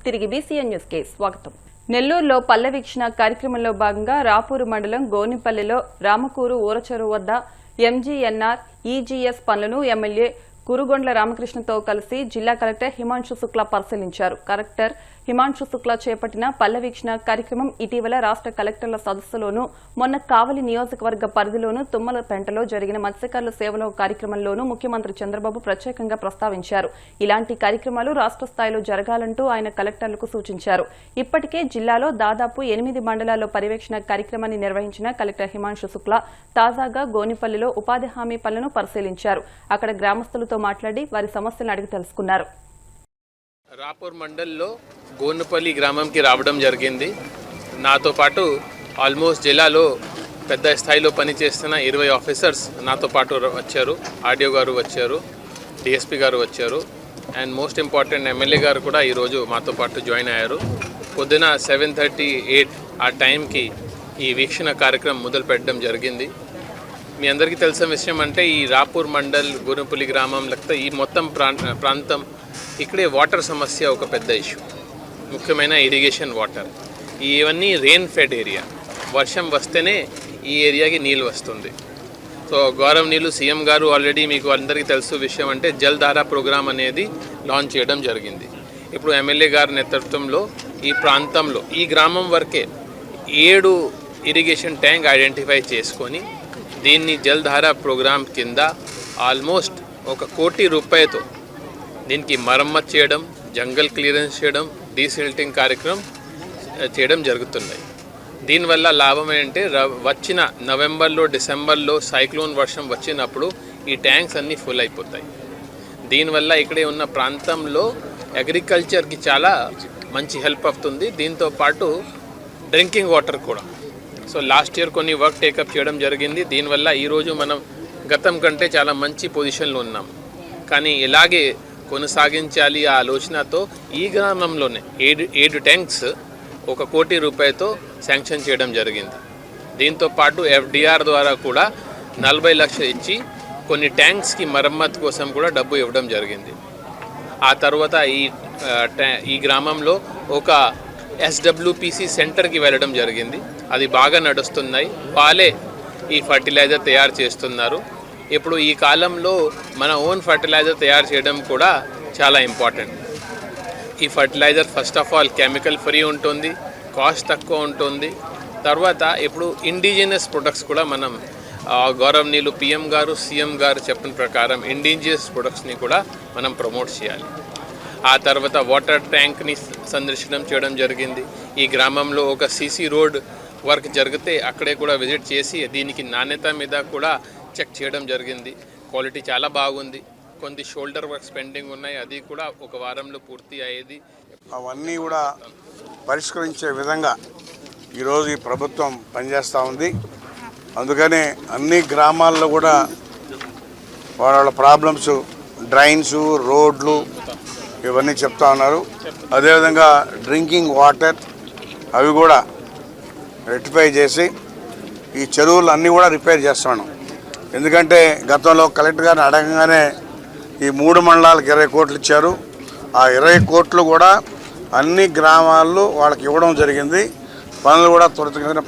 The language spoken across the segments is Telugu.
తిరిగి బీసీఎన్ న్యూస్ కి స్వాగతం. నెల్లూరులో పల్లె వీక్షణ కార్యక్రమంలో భాగంగా రాపూరు మండలం గోనిపల్లిలో రామకూరు ఊరచెరువు వద్ద ఎంజీఎన్ఆర్ ఈజీఎస్ పనులను ఎమ్మెల్యే కురుగొండ్ల రామకృష్ణతో కలిసి జిల్లా కలెక్టర్ హిమాంశు శుక్లా పరిశీలించారు. కలెక్టర్ హిమాంశు శుక్లా చేపట్టిన పల్లె వీక్షణ కార్యక్రమం ఇటీవల రాష్ట్ర కలెక్టర్ల సదస్సులోనూ, మొన్న కావలి నియోజకవర్గ పరిధిలోనూ తుమ్మలపెంటలో జరిగిన మత్స్యకారుల సేవలో కార్యక్రమంలోనూ ముఖ్యమంత్రి చంద్రబాబు ప్రత్యేకంగా ప్రస్తావించారు. ఇలాంటి కార్యక్రమాలు రాష్ట్ర స్థాయిలో జరగాలంటూ ఆయన కలెక్టర్లకు సూచించారు. ఇప్పటికే జిల్లాలో దాదాపు 8 మండలాల్లో పర్యవేక్షణ కార్యక్రమాన్ని నిర్వహించిన కలెక్టర్ హిమాంశు శుక్లా తాజాగా గోనిపల్లిలో ఉపాధి హామీ పనులను పరిశీలించారు. అక్కడ గ్రామస్తులతో మాట్లాడి వారి సమస్యలను అడిగి తెలుసుకున్నారు. రాపూర్ మండల్లో గోనుపల్లి గ్రామంకి రావడం జరిగింది. నాతో పాటు ఆల్మోస్ట్ జిల్లాలో పెద్ద స్థాయిలో పనిచేస్తున్న 20 ఆఫీసర్స్ నాతో పాటు వచ్చారు. ఆర్డీఓ గారు వచ్చారు, డిఎస్పీ గారు వచ్చారు, అండ్ మోస్ట్ ఇంపార్టెంట్ ఎమ్మెల్యే గారు కూడా ఈరోజు మాతో పాటు జాయిన్ అయ్యారు. పొద్దున 7:38 ఆ టైంకి ఈ వీక్షణ కార్యక్రమం మొదలు పెట్టడం జరిగింది. మీ అందరికీ తెలిసిన విషయం అంటే ఈ రాపూర్ మండల్ గోనుపల్లి గ్రామం లేకపోతే ఈ మొత్తం ప్రాంతం ఇక్కడే వాటర్ సమస్య ఒక పెద్ద ఇష్యూ. ముఖ్యమైన ఇరిగేషన్ వాటర్, ఇవన్నీ రెయిన్ ఫెడ్ ఏరియా. వర్షం వస్తేనే ఈ ఏరియాకి నీళ్ళు వస్తుంది. సో గౌరవనీయులు సీఎం గారు ఆల్రెడీ మీకు అందరికీ తెలుసు విషయం అంటే జల్ధార ప్రోగ్రామ్ అనేది లాంచ్ చేయడం జరిగింది. ఇప్పుడు ఎమ్మెల్యే గారి నేతృత్వంలో ఈ ప్రాంతంలో ఈ గ్రామం వరకే 7 ఇరిగేషన్ ట్యాంక్ ఐడెంటిఫై చేసుకొని దీన్ని జల్ధార ప్రోగ్రామ్ కింద ఆల్మోస్ట్ 1 కోటి రూపాయలతో దీనికి మరమ్మతు చేయడం, జంగల్ క్లియరెన్స్ చేయడం, డీసిల్టింగ్ కార్యక్రమం చేయడం జరుగుతున్నాయి. దీనివల్ల లాభం ఏంటంటే వచ్చిన నవంబర్లో డిసెంబర్లో సైక్లోన్ వర్షం వచ్చినప్పుడు ఈ ట్యాంక్స్ అన్నీ ఫుల్ అయిపోతాయి. దీనివల్ల ఇక్కడే ఉన్న ప్రాంతంలో అగ్రికల్చర్కి చాలా మంచి హెల్ప్ అవుతుంది. దీంతో పాటు డ్రింకింగ్ వాటర్ కూడా. సో లాస్ట్ ఇయర్ కొన్ని వర్క్ టేకప్ చేయడం జరిగింది. దీనివల్ల ఈరోజు మనం గతం కంటే చాలా మంచి పొజిషన్లో ఉన్నాం. కానీ ఇలాగే కొనసాగించాలి ఆ ఆలోచనతో ఈ గ్రామంలోనే 7 ట్యాంక్స్ 1 కోటి రూపాయలతో శాంక్షన్ చేయడం జరిగింది. దీంతో పాటు ఎఫ్డిఆర్ ద్వారా కూడా 40 లక్షలు ఇచ్చి కొన్ని ట్యాంక్స్కి మరమ్మతు కోసం కూడా డబ్బు ఇవ్వడం జరిగింది. ఆ తర్వాత ఈ గ్రామంలో ఒక ఎస్డబ్ల్యూపీసీ సెంటర్కి వెళ్ళడం జరిగింది. అది బాగా నడుస్తున్నాయి. వాళ్ళే ఈ ఫర్టిలైజర్ తయారు చేస్తున్నారు. ఇప్పుడు ఈ కాలంలో మన ఓన్ ఫర్టిలైజర్ తయారు చేయడం కూడా చాలా ఇంపార్టెంట్. ఈ fertiliser first of all chemical free ఉంటుంది, కాస్ట్ తక్కువ ఉంటుంది. తర్వాత ఇప్పుడు ఇండిజినస్ ప్రొడక్ట్స్ కూడా మనం గౌరవనీయులు పిఎం గారు సీఎం గారు చెప్పిన ప్రకారం ఇండిజినస్ ప్రొడక్ట్స్ని కూడా మనం ప్రమోట్ చేయాలి. ఆ తర్వాత వాటర్ ట్యాంక్ని సందర్శనం చేయడం జరిగింది. ఈ గ్రామంలో ఒక సీసీ రోడ్ వర్క్ జరిగితే అక్కడే కూడా విజిట్ చేసి దీనికి నాణ్యత మీద కూడా చెక్ చేయడం జరిగింది. క్వాలిటీ చాలా బాగుంది. కొన్ని షోల్డర్ వర్క్స్ పెండింగ్ ఉన్నాయి, అది కూడా 1 వారంలో పూర్తి అయ్యేది. అవన్నీ కూడా పరిష్కరించే విధంగా ఈరోజు ఈ ప్రభుత్వం పనిచేస్తూ ఉంది. అందుకనే అన్ని గ్రామాల్లో కూడా వాళ్ళ ప్రాబ్లమ్స్, డ్రైన్స్, రోడ్లు ఇవన్నీ చెప్తా ఉన్నారు. అదేవిధంగా డ్రింకింగ్ వాటర్ అవి కూడా రెక్టిఫై చేసి ఈ చెరువులు అన్నీ కూడా రిపేర్ చేస్తాను. ఎందుకంటే గతంలో కలెక్టర్ గారిని అడగగానే ఈ 3 మండలాలకు 20 కోట్లు ఇచ్చారు. ఆ 20 కోట్లు కూడా అన్ని గ్రామాల్లో వాళ్ళకి ఇవ్వడం జరిగింది. పనులు కూడా త్వరితగతిన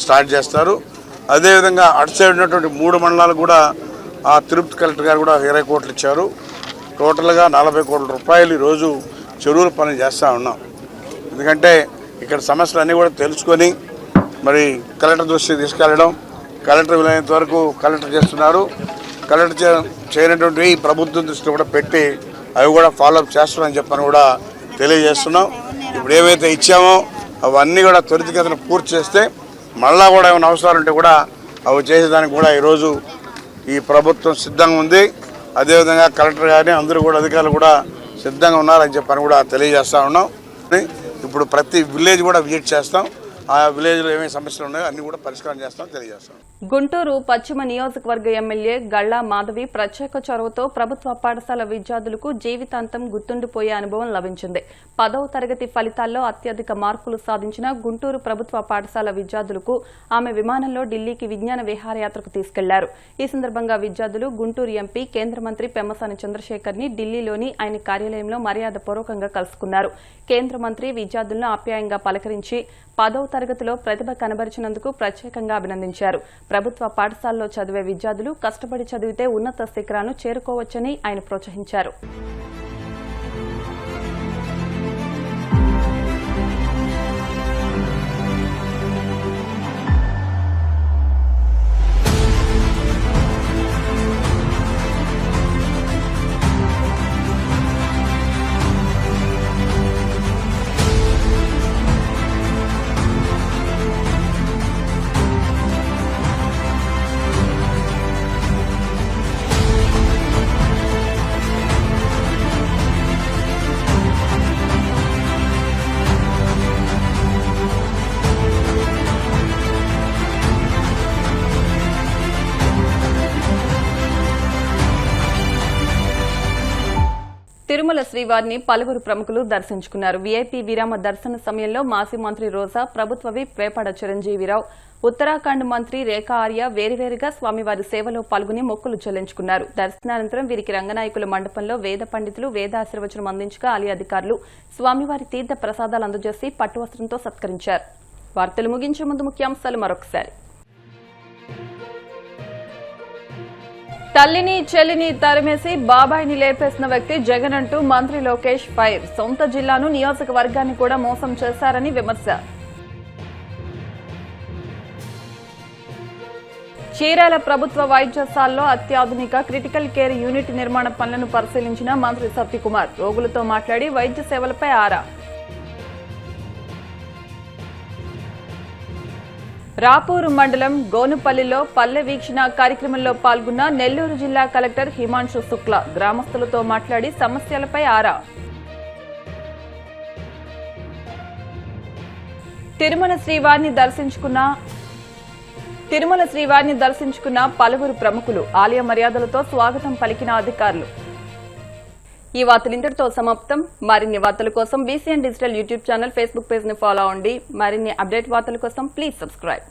స్టార్ట్ చేస్తారు. అదేవిధంగా అటు సైడ్ ఉన్నటువంటి 3 మండలాలకు కూడా ఆ తిరుపతి కలెక్టర్ గారు కూడా 20 కోట్లు ఇచ్చారు. టోటల్గా 40 కోట్ల రూపాయలు ఈరోజు చెరువుల పని చేస్తూ ఉన్నాం. ఎందుకంటే ఇక్కడ సమస్యలు అన్నీ కూడా తెలుసుకొని మరి కలెక్టర్ దృష్టికి తీసుకెళ్ళడం, కలెక్టర్ వీలైనంత వరకు కలెక్టర్ చేస్తున్నారు. కలెక్టర్ చేయనటువంటి ఈ ప్రభుత్వం దృష్టిలో కూడా పెట్టి అవి కూడా ఫాలోఅప్ చేస్తున్నామని చెప్పని కూడా తెలియజేస్తున్నాం. ఇప్పుడు ఏవైతే ఇచ్చామో అవన్నీ కూడా త్వరితగతిన పూర్తి చేస్తే మళ్ళా కూడా ఏమైనా అవసరాలు ఉంటే కూడా అవి చేసేదానికి కూడా ఈరోజు ఈ ప్రభుత్వం సిద్ధంగా ఉంది. అదేవిధంగా కలెక్టర్ గారిని అందరూ కూడా అధికారులు కూడా సిద్ధంగా ఉన్నారని చెప్పని కూడా తెలియజేస్తూ ఉన్నాం. ఇప్పుడు ప్రతి విలేజ్ కూడా విజిట్ చేస్తాం. ఆ విలేజ్లో ఏమేమి సమస్యలు ఉన్నాయో అన్నీ కూడా పరిష్కారం చేస్తాం తెలియజేస్తాం. గుంటూరు పశ్చిమ నియోజకవర్గ ఎమ్మెల్యే గళ్లా మాధవి ప్రత్యేక చొరవతో ప్రభుత్వ పాఠశాల విద్యార్థులకు జీవితాంతం గుర్తుండిపోయే అనుభవం లభించింది. 10వ తరగతి ఫలితాల్లో అత్యధిక మార్కులు సాధించిన గుంటూరు ప్రభుత్వ పాఠశాల విద్యార్థులకు ఆమె విమానంలో ఢిల్లీకి విజ్ఞాన విహారయాత్రకు తీసుకెళ్లారు. ఈ సందర్భంగా విద్యార్థులు గుంటూరు ఎంపీ కేంద్ర మంత్రి పెమ్మసాని చంద్రశేఖర్ ని ఢిల్లీలోని ఆయన కార్యాలయంలో మర్యాదపూర్వకంగా కలుసుకున్నారు. కేంద్ర మంత్రి విద్యార్థులను ఆప్యాయంగా పలకరించి 10వ తరగతిలో ప్రతిభ కనబరిచినందుకు ప్రత్యేకంగా అభినందించారు. ప్రభుత్వ పాఠశాలలో చదివే విద్యార్థులు కష్టపడి చదివితే ఉన్నత శిఖరాలను చేరుకోవచ్చని ఆయన ప్రోత్సహించారు. తిరుమల శ్రీవారిని పలువురు ప్రముఖులు దర్శించుకున్నారు. వీఐపీ విరామ దర్శన సమయంలో మాజీ మంత్రి రోజా, ప్రభుత్వ విప్ వేపాడ చిరంజీవిరావు, ఉత్తరాఖండ్ మంత్రి రేఖా ఆర్య వేరువేరుగా స్వామివారి సేవలో పాల్గొని మొక్కులు చెల్లించుకున్నారు. దర్శనానంతరం వీరికి రంగనాయకుల మండపంలో వేద పండితులు వేదాశీర్వచనం అందించగా ఆలయ అధికారులు స్వామివారి తీర్థ ప్రసాదాలు అందజేసి పట్టువస్త్రంతో సత్కరించారు. వార్తలు ముగించే ముందు ముఖ్యాంశాలు మరొకసారి. తల్లిని చెల్లిని తరిమేసి బాబాయిని లేపేసిన వ్యక్తి జగన్ అంటూ మంత్రి లోకేష్ ఫైర్. సొంత జిల్లాను నియోజకవర్గాన్ని కూడా మోసం చేశారని విమర్శ. చీరాల ప్రభుత్వ వైద్యశాలలో అత్యాధునిక క్రిటికల్ కేర్ యూనిట్ నిర్మాణ పనులను పరిశీలించిన మంత్రి సత్యకుమార్. రోగులతో మాట్లాడి వైద్య సేవలపై ఆరా. రాపూరు మండలం గోనుపల్లిలో పల్లె వీక్షణ కార్యక్రమంలో పాల్గొన్న నెల్లూరు జిల్లా కలెక్టర్ హిమాంశు శుక్లా. గ్రామస్తులతో మాట్లాడి సమస్యలపై ఆరా. తిరుమల శ్రీవారిని దర్శించుకున్న పలువురు ప్రముఖులు. ఆలయ మర్యాదలతో స్వాగతం పలికిన అధికారులు. ఈ వార్తలు ఇంతటితో సమాప్తం. మరిన్ని వార్తల కోసం BCN digital YouTube channel, Facebook page ని ఫాలో అవ్వండి. మరిన్ని అప్డేట్ వార్తల కోసం ప్లీజ్ సబ్స్క్రైబ్.